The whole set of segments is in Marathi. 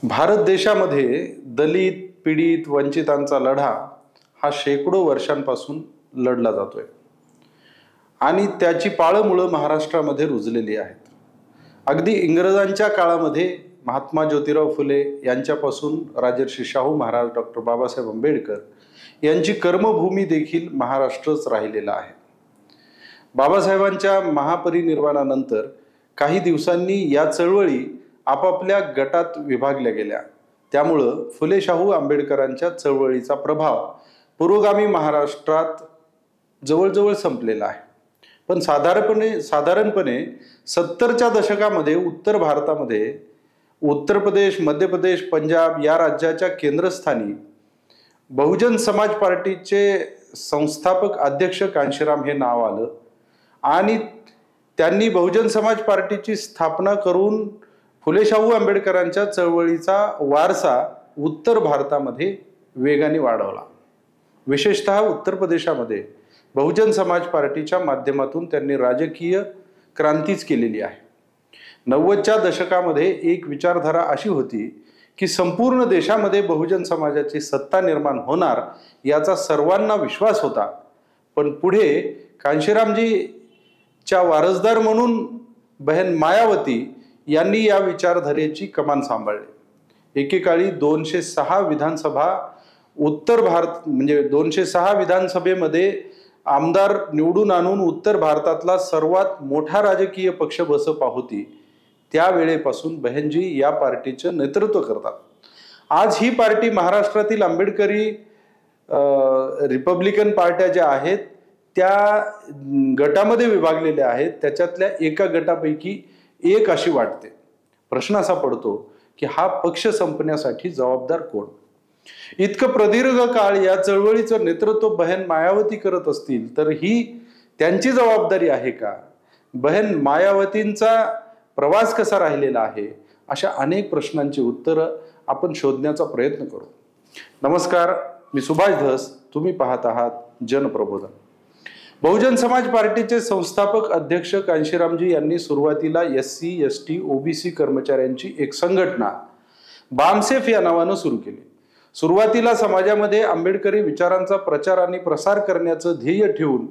भारत देशामध्ये दलित, पीडित, वंचितांचा लढा हा शेकडो वर्षांपासून लढला जातोय आणि त्याची पाळंमुळं महाराष्ट्रामध्ये रुजलेली आहेत. अगदी इंग्रजांच्या काळामध्ये महात्मा ज्योतिराव फुले यांच्यापासून राजर्षी शाहू महाराज, डॉक्टर बाबासाहेब आंबेडकर यांची कर्मभूमी देखील महाराष्ट्रच राहिलेला आहे. बाबासाहेबांच्या महापरिनिर्वाणानंतर काही दिवसांनी या चळवळी आपापल्या गटात विभागल्या गेल्या. त्यामुळं फुले शाहू आंबेडकरांच्या चळवळीचा प्रभाव पुरोगामी महाराष्ट्रात जवळजवळ संपलेला आहे. पण साधारणपणे 70च्या दशकामध्ये उत्तर भारतामध्ये उत्तर प्रदेश, मध्य प्रदेश, पंजाब या राज्याच्या केंद्रस्थानी बहुजन समाज पार्टीचे संस्थापक अध्यक्ष कांशीराम हे नाव आलं आणि त्यांनी बहुजन समाज पार्टीची स्थापना करून फुले शाहू आंबेडकरांच्या चळवळीचा वारसा उत्तर भारतामध्ये वेगाने वाढवला. विशेषतः उत्तर प्रदेशामध्ये बहुजन समाज पार्टीच्या माध्यमातून त्यांनी राजकीय क्रांतीच केलेली आहे. 90च्या दशकामध्ये एक विचारधारा अशी होती की संपूर्ण देशामध्ये बहुजन समाजाची सत्ता निर्माण होणार याचा सर्वांना विश्वास होता. पण पुढे कांशीरामजीच्या वारसदार म्हणून बहन मायावती यांनी या विचारधारेची कमान सांभाळली. एकेकाळी 206 विधानसभा उत्तर भारत म्हणजे 206 विधानसभेमध्ये आमदार निवडून आणून उत्तर भारतातला सर्वात मोठा राजकीय पक्ष बसपा होती. त्यावेळेपासून बहनजी या पार्टीचं नेतृत्व करतात. आज ही पार्टी महाराष्ट्रातील आंबेडकरी रिपब्लिकन पार्ट्या ज्या आहेत त्या गटामध्ये विभागलेल्या आहेत. त्याच्यातल्या एका गटापैकी एक अशी वाटते. प्रश्न असा पडतो की हा पक्ष संपण्यासाठी जबाबदार कोण? इतकं प्रदीर्घ काळ या चळवळीचं नेतृत्व बहन मायावती करत असतील तर ही त्यांची जबाबदारी आहे का? बहन मायावतींचा प्रवास कसा राहिलेला आहे? अशा अनेक प्रश्नांची उत्तरं आपण शोधण्याचा प्रयत्न करू. नमस्कार, मी सुभाष धस. तुम्ही पाहत आहात जनप्रबोधन. बहुजन समाज पार्टीचे संस्थापक अध्यक्ष कांशीरामजी यांनी सुरुवातीला SC, ST, OBC कर्मचाऱ्यांची एक संघटना बामसेफ या नावानं सुरू केली. सुरुवातीला समाजामध्ये आंबेडकरी विचारांचा प्रचार आणि प्रसार करण्याचं ध्येय ठेवून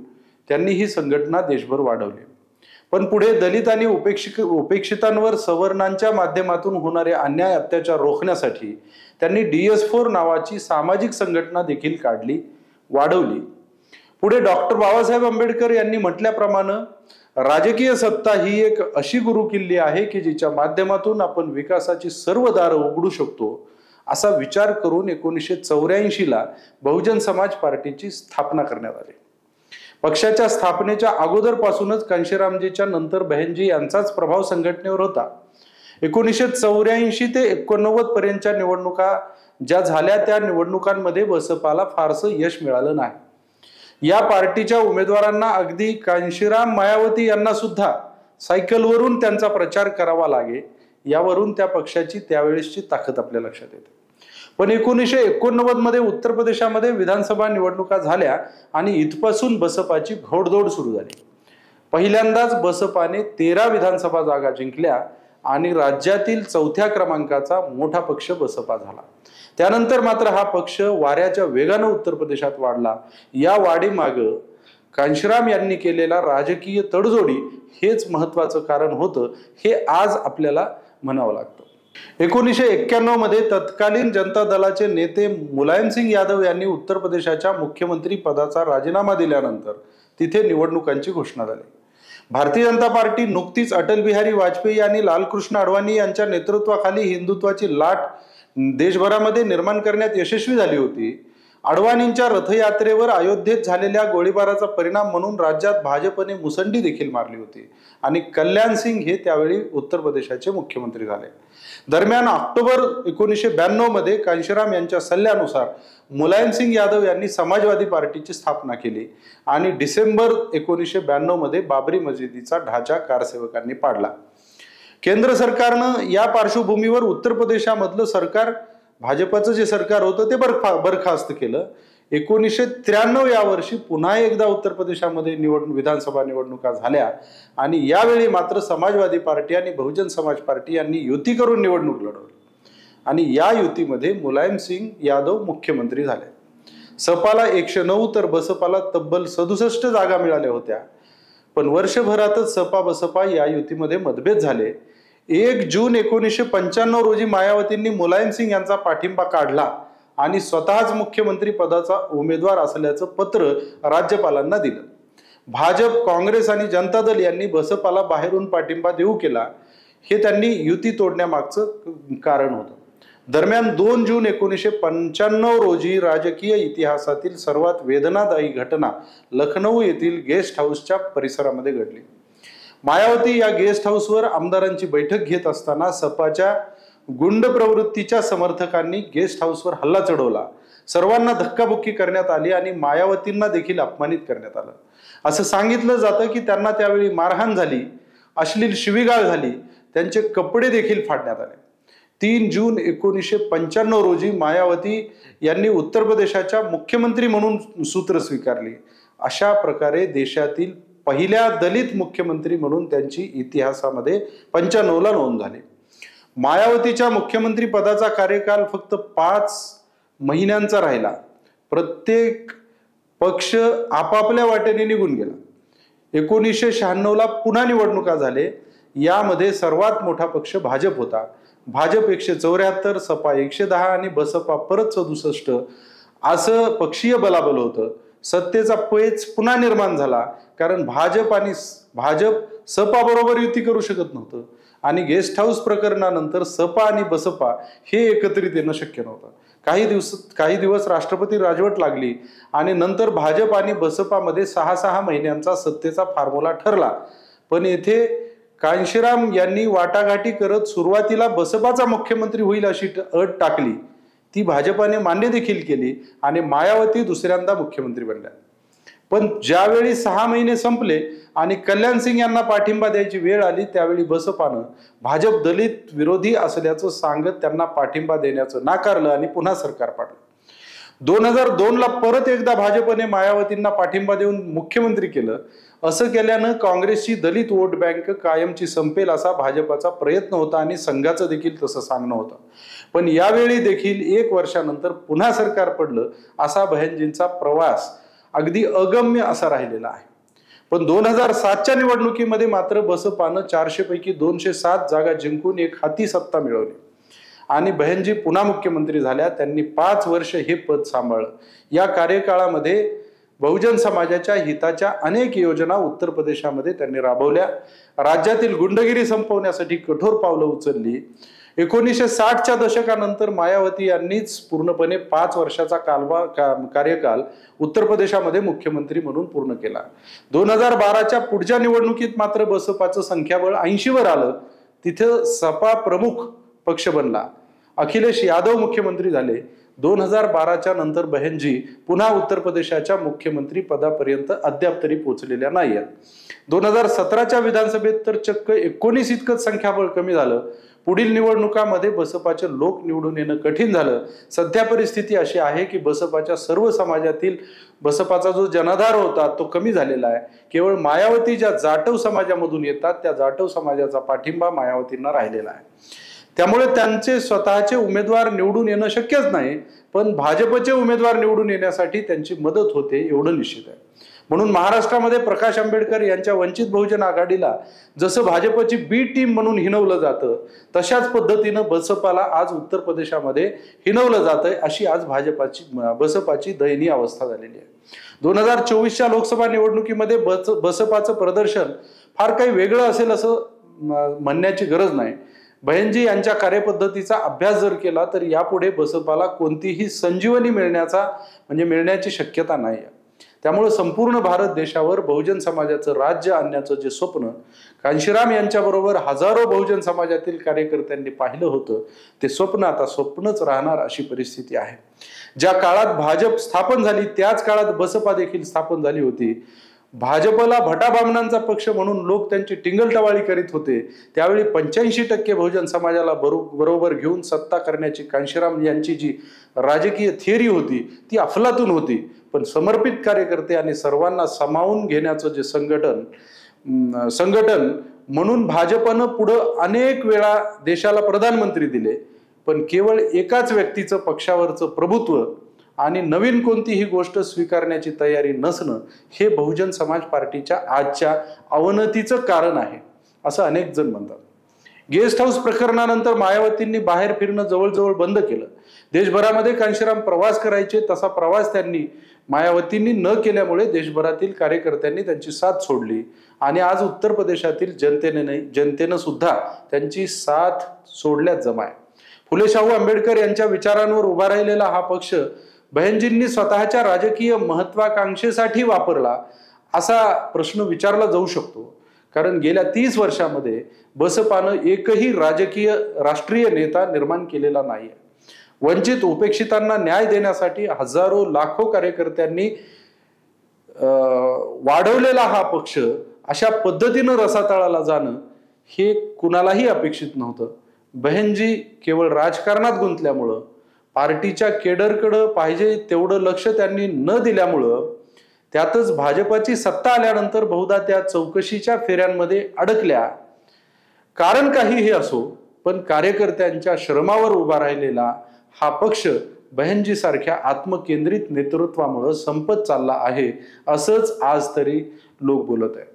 त्यांनी ही संघटना देशभर वाढवली. पण पुढे दलित आणि उपेक्षितांवर सवर्णांच्या माध्यमातून होणारे अन्याय अत्याचार रोखण्यासाठी त्यांनी DS4 नावाची सामाजिक संघटना देखील वाढवली. पुढे डॉक्टर बाबासाहेब आंबेडकर यांनी म्हटल्याप्रमाणे राजकीय सत्ता ही एक अशी गुरुकिल्ली आहे की जिच्या माध्यमातून आपण विकासाची सर्व दारं उघडू शकतो असा विचार करून 1984ला बहुजन समाज पार्टीची स्थापना करण्यात आली. पक्षाच्या स्थापनेच्या अगोदरपासूनच कांशीरामजीच्या नंतर बहनजी यांचाच प्रभाव संघटनेवर होता. 1984 ते 89 पर्यंतच्या निवडणुका ज्या झाल्या त्या निवडणुकांमध्ये बसपाला फारसं यश मिळालं नाही. या पार्टीच्या उमेदवारांना अगदी कांशीराम मायावती यांना सुद्धा सायकलवरून त्यांचा प्रचार करावा लागे यावरून त्या पक्षाची त्यावेळेसची ताकद आपल्या लक्षात येते. पण 1989 मध्ये उत्तर प्रदेशामध्ये विधानसभा निवडणुका झाल्या आणि इथपासून बसपाची घोडदौड सुरू झाली. पहिल्यांदाच बसपाने 13 विधानसभा जागा जिंकल्या आणि राज्यातील 4थ्या क्रमांकाचा मोठा पक्ष बसपा झाला. त्यानंतर मात्र हा पक्ष वाऱ्याच्या वेगानं उत्तर प्रदेशात वाढला. या वाढीमागं कांशीराम यांनी केलेला राजकीय तडजोडी हेच महत्वाचं कारण होतं हे आज आपल्याला म्हणावं लागतं. 1991 मध्ये तत्कालीन जनता दलाचे नेते मुलायमसिंग यादव यांनी उत्तर प्रदेशाच्या मुख्यमंत्री पदाचा राजीनामा दिल्यानंतर तिथे निवडणुकांची घोषणा झाली. भारतीय जनता पार्टी नुकतीच अटल बिहारी वाजपेयी आणि लालकृष्ण अडवाणी यांच्या नेतृत्वाखाली हिंदुत्वाची लाट देशभरामध्ये निर्माण करण्यात यशस्वी झाली होती. अडवाणींच्या रथयात्रेवर अयोध्येत झालेल्या गोळीबाराचा परिणाम म्हणून राज्यात भाजपने मुसंडी देखील मारली होती आणि कल्याण सिंग हे त्यावेळी उत्तर प्रदेशाचे मुख्यमंत्री झाले. दरम्यान ऑक्टोबर 1992 मध्ये कांशीराम यांच्या सल्ल्यानुसार मुलायमसिंग यादव यांनी समाजवादी पार्टीची स्थापना केली आणि डिसेंबर 1992 मध्ये बाबरी मशिदीचा ढाचा कारसेवकांनी पाडला. केंद्र सरकारनं या पार्श्वभूमीवर उत्तर प्रदेशामधलं सरकार भाजपचं जे सरकार होतं ते बरखास्त केलं. 1993 या वर्षी पुन्हा एकदा उत्तर प्रदेशामध्ये विधानसभा निवडणुका झाल्या आणि यावेळी मात्र समाजवादी पार्टी आणि बहुजन समाज पार्टी यांनी युती करून निवडणूक लढवली. आणि या युतीमध्ये मुलायम सिंग यादव मुख्यमंत्री झाले. सपाला 109 तर बसपाला तब्बल 67 जागा मिळाल्या होत्या. पण वर्षभरातच सपा बसपा या युतीमध्ये मतभेद झाले. 1 जून 1995 रोजी मायावतींनी मुलायम सिंग यांचा पाठिंबा काढला आणि स्वतःच मुख्यमंत्री पदाचा उमेदवार असल्याचं पत्र राज्यपालांना दिलं. भाजप, काँग्रेस आणि जनता दल यांनी बसपाला बाहेरून पाठिंबा देऊ केला. हे त्यांनी युती तोडण्यामागचं कारण होतं. दरम्यान 2 जून 1995 रोजी राजकीय इतिहासातील सर्वात वेदनादायी घटना लखनौ येथील गेस्ट हाऊसच्या परिसरामध्ये घडली. मायावती या गेस्ट हाऊसवर आमदारांची बैठक घेत असताना सपाच्या गुंड प्रवृत्तीच्या समर्थकांनी गेस्ट हाऊसवर हल्ला चढवला. सर्वांना धक्काबुक्की करण्यात आली आणि मायावतींना देखील अपमानित करण्यात आलं. असं सांगितलं जातं की त्यांना त्यावेळी मारहाण झाली, अश्लील शिवीगाळ झाली, त्यांचे कपडे देखील फाडण्यात आले. 3 जून 1995 रोजी मायावती यांनी उत्तर प्रदेशाच्या मुख्यमंत्री म्हणून सूत्र स्वीकारली. अशा प्रकारे देशातील पहिल्या दलित मुख्यमंत्री म्हणून त्यांची इतिहासामध्ये 95ला नोंद झाली. मायावतीच्या मुख्यमंत्री पदाचा कार्यकाल फक्त 5 महिन्यांचा राहिला. प्रत्येक पक्ष आपापल्या वाटेने निघून गेला. 1996ला पुन्हा निवडणुका झाले. यामध्ये सर्वात मोठा पक्ष भाजप होता. भाजप 174, सपा 110 आणि बसपा परत 67 असं पक्षीय बलाबल होतं. सत्तेचा पेच पुन्हा निर्माण झाला कारण भाजप सपा बरोबर युती करू शकत नव्हतं आणि गेस्ट हाऊस प्रकरणानंतर सपा आणि बसपा हे एकत्रित येणं शक्य नव्हतं. काही दिवस राष्ट्रपती राजवट लागली आणि नंतर भाजप आणि बसपामध्ये 6 महिन्यांचा सत्तेचा फॉर्म्युला ठरला. पण येथे कांशीराम यांनी वाटाघाटी करत सुरुवातीला बसपाचा मुख्यमंत्री होईल अशी अट टाकली. ती भाजपाने मान्य देखील केली आणि मायावती दुसऱ्यांदा मुख्यमंत्री बनल्या. पण ज्यावेळी 6 महिने संपले आणि कल्याण सिंग यांना पाठिंबा द्यायची वेळ आली त्यावेळी बसपानं भाजप दलित विरोधी असल्याचं सांगत त्यांना पाठिंबा देण्याचं नाकारलं आणि पुन्हा सरकार पाडलं. 2002ला परत एकदा भाजपने मायावतींना पाठिंबा देऊन मुख्यमंत्री केलं. असं केल्यानं काँग्रेसची दलित वोट बँक कायमची संपेल असा भाजपाचा प्रयत्न होता आणि संघाचं देखील तसं सांगणं होतं. पण यावेळी देखील 1 वर्षानंतर पुन्हा सरकार पडलं. असा बहनजींचा प्रवास अगदी अगम्य असा राहिलेला आहे. पण 2007च्या निवडणुकीमध्ये मात्र बसपानं 400 पैकी 207 जागा जिंकून एक हाती सत्ता मिळवली आणि बहनजी पुन्हा मुख्यमंत्री झाल्या. त्यांनी 5 वर्ष हे पद सांभाळलं. या कार्यकाळामध्ये बहुजन समाजाच्या हिताच्या अनेक योजना उत्तर प्रदेशामध्ये त्यांनी राबवल्या. राज्यातील गुंडगिरी संपवण्यासाठी कठोर पावलं उचलली. 1960च्या दशकानंतर मायावती यांनीच पूर्णपणे 5 वर्षाचा कार्यकाल उत्तर प्रदेशामध्ये मुख्यमंत्री म्हणून पूर्ण केला. 2012च्या पुढच्या निवडणुकीत मात्र बसपाचं संख्याबळ 80वर आलं. तिथे सपा प्रमुख पक्ष बनला. अखिलेश यादव मुख्यमंत्री झाले. 2012च्या नंतर बहनजी पुन्हा उत्तर प्रदेशाच्या मुख्यमंत्री पदापर्यंत अद्याप तरी पोहोचलेल्या नाहीत. 2017च्या विधानसभेत तर चक्क 19 इतकंच संख्याबळ कमी झालं. पुढील निवडणुकामध्ये बसपाचे लोक निवडून येणं कठीण झालं. सध्या परिस्थिती अशी आहे की बसपाच्या सर्व समाजातील बसपाचा जो जनाधार होता तो कमी झालेला आहे. केवळ मायावती ज्या जाटव समाजामधून येतात त्या जाटव समाजाचा पाठिंबा मायावतींना राहिलेला आहे. त्यामुळे त्यांचे स्वतःचे उमेदवार निवडून येणं शक्यच नाही. पण भाजपचे उमेदवार निवडून येण्यासाठी त्यांची मदत होते एवढं निश्चित आहे. म्हणून महाराष्ट्रामध्ये प्रकाश आंबेडकर यांच्या वंचित बहुजन आघाडीला जसं भाजपची बी टीम म्हणून हिणवलं जातं तशाच पद्धतीनं बसपाला आज उत्तर प्रदेशामध्ये हिणवलं जातंय. अशी आज बसपाची दयनीय अवस्था झालेली आहे. 2024च्या लोकसभा निवडणुकीमध्ये बसपाचं प्रदर्शन फार काही वेगळं असेल असं म्हणण्याची गरज नाही. बहनजी यांच्या कार्यपद्धतीचा अभ्यास जर केला तर यापुढे बसपाला कोणतीही संजीवनी मिळण्याची शक्यता नाही. त्यामुळे संपूर्ण भारत देशावर बहुजन समाजाचं राज्य आणण्याचं जे स्वप्न कांशीराम यांच्याबरोबर हजारो बहुजन समाजातील कार्यकर्त्यांनी पाहिलं होतं ते स्वप्न आता स्वप्नच राहणार अशी परिस्थिती आहे. ज्या काळात भाजप स्थापन झाली त्याच काळात बसपा देखील स्थापन झाली होती. भाजपला भटाबामणांचा पक्ष म्हणून लोक त्यांची टिंगलटवाळी करीत होते. त्यावेळी 85% बहुजन समाजाला बरोबर घेऊन सत्ता करण्याची कांशीराम यांची जी राजकीय थिअरी होती ती अफलातून होती. पण समर्पित कार्यकर्ते आणि सर्वांना सामावून घेण्याचं जे संघटन म्हणून भाजपनं पुढं अनेक वेळा देशाला प्रधानमंत्री दिले. पण केवळ एकाच व्यक्तीचं पक्षावरचं प्रभुत्व आणि नवीन कोणतीही गोष्ट स्वीकारण्याची तयारी नसणं हे बहुजन समाज पार्टीच्या आजच्या अवनतीचं कारण आहे, असं अनेक जण म्हणतात. गेस्ट हाऊस प्रकरणानंतर मायावतींनी बाहेर फिरणं जवळजवळ बंद केलं. देशभरामध्ये कांशीराम प्रवास करायचे, तसा प्रवास मायावतींनी न केल्यामुळे देशभरातील कार्यकर्त्यांनी त्यांची साथ सोडली आणि आज उत्तर प्रदेशातील जनतेनं सुद्धा त्यांची साथ सोडल्याच जमाय. फुले शाहू आंबेडकर यांच्या विचारांवर उभा राहिलेला हा पक्ष बहनजींनी स्वतःच्या राजकीय महत्वाकांक्षेसाठी वापरला असा प्रश्न विचारला जाऊ शकतो. कारण गेल्या 30 वर्षामध्ये बसपानं एकही राष्ट्रीय नेता निर्माण केलेला नाहीये. वंचित उपेक्षितांना न्याय देण्यासाठी हजारो लाखो कार्यकर्त्यांनी वाढवलेला हा पक्ष अशा पद्धतीनं रसातळाला जाणं हे कुणालाही अपेक्षित नव्हतं. बहनजी केवळ राजकारणात गुंतल्यामुळं, पार्टीच्या केडरकडं पाहिजे तेवढं लक्ष त्यांनी न दिल्यामुळं, त्यातच भाजपाची सत्ता आल्यानंतर बहुधा त्या चौकशीच्या फेऱ्यांमध्ये अडकल्या. कारण काहीही असो, पण कार्यकर्त्यांच्या श्रमावर उभा राहिलेला हा पक्ष बहनजी सारख्या आत्मकेंद्रित नेतृत्वामुळे संपत चालला आहे, असंच आज तरी लोक बोलत आहेत.